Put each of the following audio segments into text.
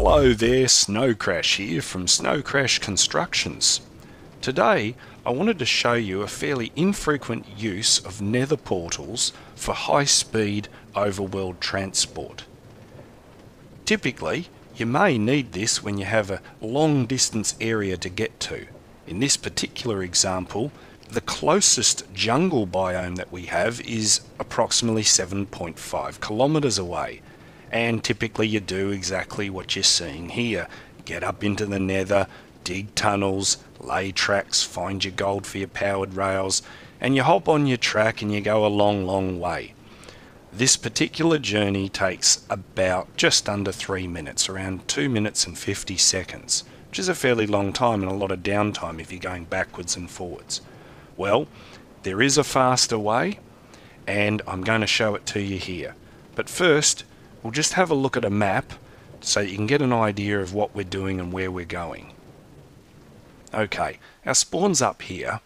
Hello there, Snow Crash here from Snow Crash Constructions. Today I wanted to show you a fairly infrequent use of nether portals for high-speed overworld transport. Typically, you may need this when you have a long distance area to get to. In this particular example, the closest jungle biome that we have is approximately 7.5 kilometers away. And typically you do exactly what you're seeing here. Get up into the nether, dig tunnels, lay tracks, find your gold for your powered rails, and you hop on your track and you go a long way. This particular journey takes about just under 3 minutes, around 2 minutes and 50 seconds, which is a fairly long time and a lot of downtime if you're going backwards and forwards. Well, there is a faster way, and I'm going to show it to you here. But first, we'll just have a look at a map so you can get an idea of what we're doing and where we're going. Okay, our spawn's up here,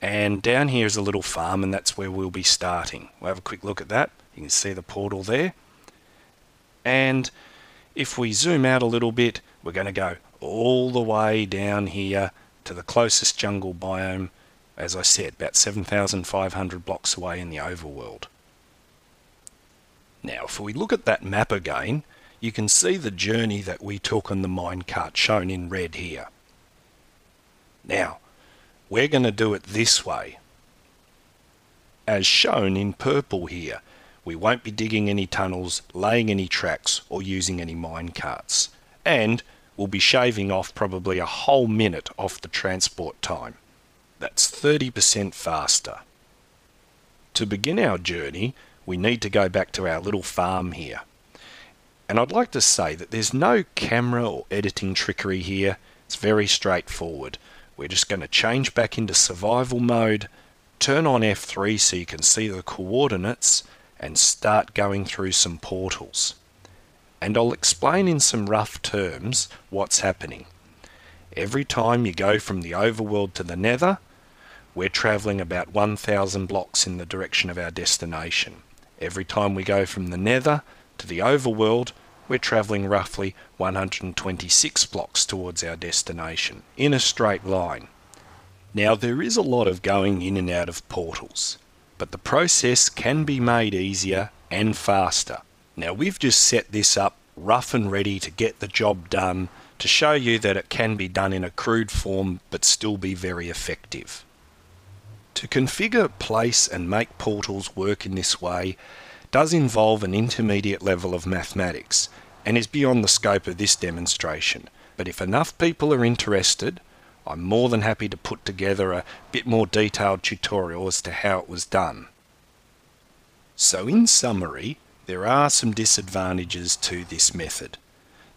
and down here is a little farm, and that's where we'll be starting. We'll have a quick look at that. You can see the portal there. And if we zoom out a little bit, we're going to go all the way down here to the closest jungle biome, as I said, about 7,500 blocks away in the overworld. Now, if we look at that map again, you can see the journey that we took on the minecart shown in red here. Now, we're going to do it this way. As shown in purple here, we won't be digging any tunnels, laying any tracks, or using any minecarts. And we'll be shaving off probably a whole minute off the transport time. That's 30% faster. To begin our journey, we need to go back to our little farm here. And I'd like to say that there's no camera or editing trickery here. It's very straightforward. We're just going to change back into survival mode, turn on F3 so you can see the coordinates, and start going through some portals. And I'll explain in some rough terms what's happening. Every time you go from the overworld to the nether, we're travelling about 1,000 blocks in the direction of our destination. Every time we go from the nether to the overworld, we're travelling roughly 126 blocks towards our destination, in a straight line. Now, there is a lot of going in and out of portals, but the process can be made easier and faster. Now, we've just set this up rough and ready to get the job done, to show you that it can be done in a crude form but still be very effective. To configure, place and make portals work in this way does involve an intermediate level of mathematics and is beyond the scope of this demonstration. But if enough people are interested, I'm more than happy to put together a bit more detailed tutorial as to how it was done. So in summary, there are some disadvantages to this method.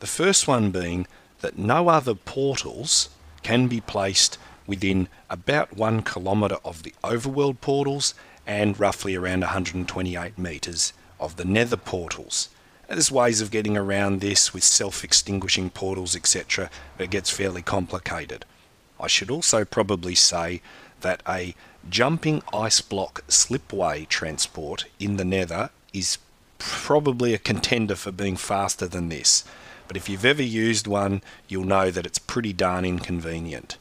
The first one being that no other portals can be placed within about 1 kilometre of the overworld portals and roughly around 128 metres of the nether portals. There's ways of getting around this with self-extinguishing portals, etc., but it gets fairly complicated. I should also probably say that a jumping ice block slipway transport in the nether is probably a contender for being faster than this, but if you've ever used one, you'll know that it's pretty darn inconvenient.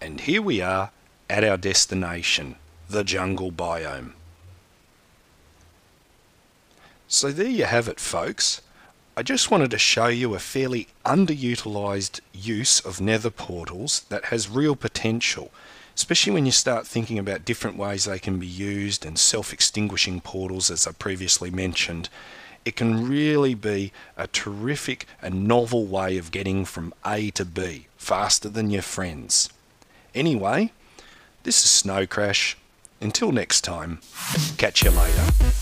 And here we are at our destination, the jungle biome. So there you have it, folks. I just wanted to show you a fairly underutilised use of nether portals that has real potential, especially when you start thinking about different ways they can be used and self-extinguishing portals, as I previously mentioned. It can really be a terrific and novel way of getting from A to B, faster than your friends. Anyway, this is Snow Crash. Until next time, catch you later.